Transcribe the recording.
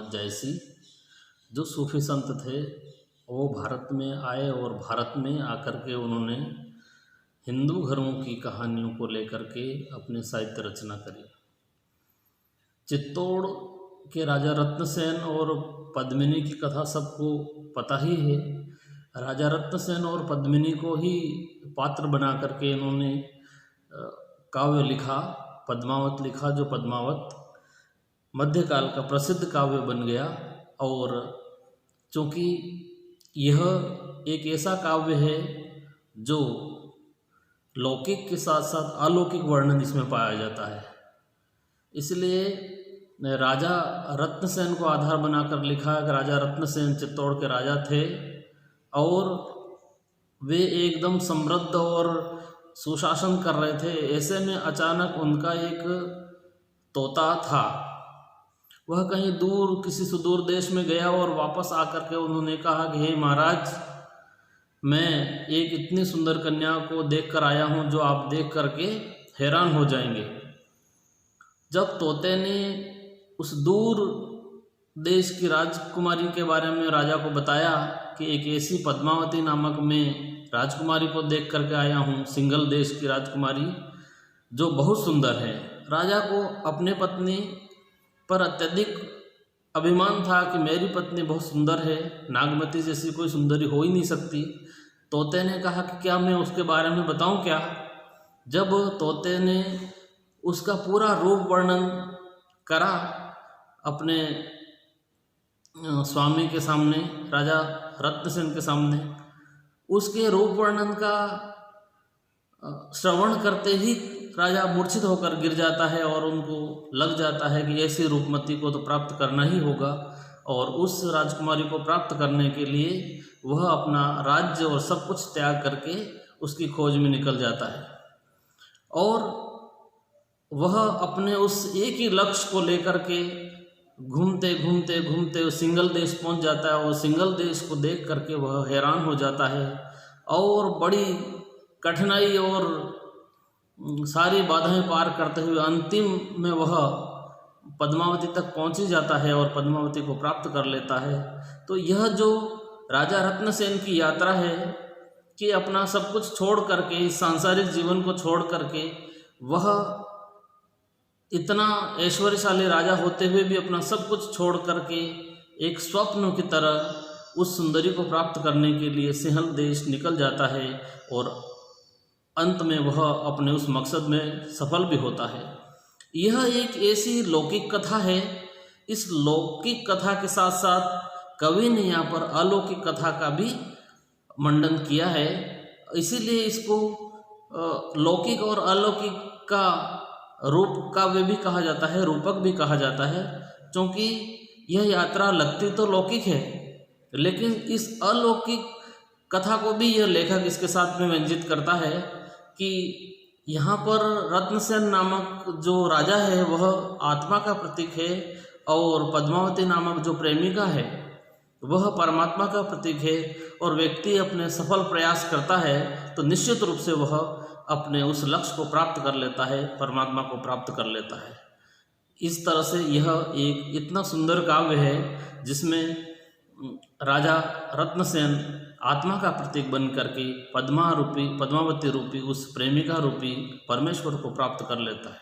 मोहम्मद जैसी जो सूफी संत थे वो भारत में आए और भारत में आकर के उन्होंने हिंदू घरों की कहानियों को लेकर के अपनी साहित्य रचना करी। चित्तौड़ के राजा रत्नसेन और पद्मिनी की कथा सबको पता ही है। राजा रत्नसेन और पद्मिनी को ही पात्र बना करके इन्होंने काव्य लिखा, पद्मावत लिखा, जो पद्मावत मध्यकाल का प्रसिद्ध काव्य बन गया। और चूँकि यह एक ऐसा काव्य है जो लौकिक के साथ साथ अलौकिक वर्णन इसमें पाया जाता है, इसलिए राजा रत्नसेन को आधार बनाकर लिखा है कि राजा रत्नसेन चित्तौड़ के राजा थे और वे एकदम समृद्ध और सुशासन कर रहे थे। ऐसे में अचानक उनका एक तोता था, वह कहीं दूर किसी सुदूर देश में गया और वापस आकर के उन्होंने कहा कि हे महाराज, मैं एक इतनी सुंदर कन्या को देख कर आया हूँ जो आप देख करके हैरान हो जाएंगे। जब तोते ने उस दूर देश की राजकुमारी के बारे में राजा को बताया कि एक ऐसी पद्मावती नामक मैं राजकुमारी को देख करके आया हूँ, सिंगल देश की राजकुमारी जो बहुत सुंदर है। राजा को अपने पत्नी पर अत्यधिक अभिमान था कि मेरी पत्नी बहुत सुंदर है, नागमती जैसी कोई सुंदरी हो ही नहीं सकती। तोते ने कहा कि क्या मैं उसके बारे में बताऊं क्या? जब तोते ने उसका पूरा रूप वर्णन करा अपने स्वामी के सामने, राजा रत्नसेन के सामने, उसके रूप वर्णन का श्रवण करते ही राजा मूर्छित होकर गिर जाता है और उनको लग जाता है कि ऐसी रूपमती को तो प्राप्त करना ही होगा। और उस राजकुमारी को प्राप्त करने के लिए वह अपना राज्य और सब कुछ त्याग करके उसकी खोज में निकल जाता है और वह अपने उस एक ही लक्ष्य को लेकर के घूमते घूमते घूमते सिंगल देश पहुंच जाता है और सिंगल देश को देख करके वह हैरान हो जाता है और बड़ी कठिनाई और सारी बाधाएं पार करते हुए अंतिम में वह पद्मावती तक पहुंच ही जाता है और पद्मावती को प्राप्त कर लेता है। तो यह जो राजा रत्नसेन की यात्रा है कि अपना सब कुछ छोड़ करके, इस सांसारिक जीवन को छोड़ करके, वह इतना ऐश्वर्यशाली राजा होते हुए भी अपना सब कुछ छोड़ करके एक स्वप्न की तरह उस सुंदरी को प्राप्त करने के लिए सिंहल देश निकल जाता है और अंत में वह अपने उस मकसद में सफल भी होता है। यह एक ऐसी लौकिक कथा है। इस लौकिक कथा के साथ साथ कवि ने यहाँ पर अलौकिक कथा का भी मंडन किया है, इसीलिए इसको लौकिक और अलौकिक का रूप काव्य भी कहा जाता है, रूपक भी कहा जाता है। क्योंकि यह यात्रा लगती तो लौकिक है, लेकिन इस अलौकिक कथा को भी यह लेखक इसके साथ में व्यंजित करता है कि यहाँ पर रत्नसेन नामक जो राजा है वह आत्मा का प्रतीक है और पद्मावती नामक जो प्रेमिका है वह परमात्मा का प्रतीक है। और व्यक्ति अपने सफल प्रयास करता है तो निश्चित रूप से वह अपने उस लक्ष्य को प्राप्त कर लेता है, परमात्मा को प्राप्त कर लेता है। इस तरह से यह एक इतना सुंदर काव्य है जिसमें राजा रत्नसेन आत्मा का प्रतीक बन करके पद्मावती रूपी उस प्रेमिका रूपी परमेश्वर को प्राप्त कर लेता है।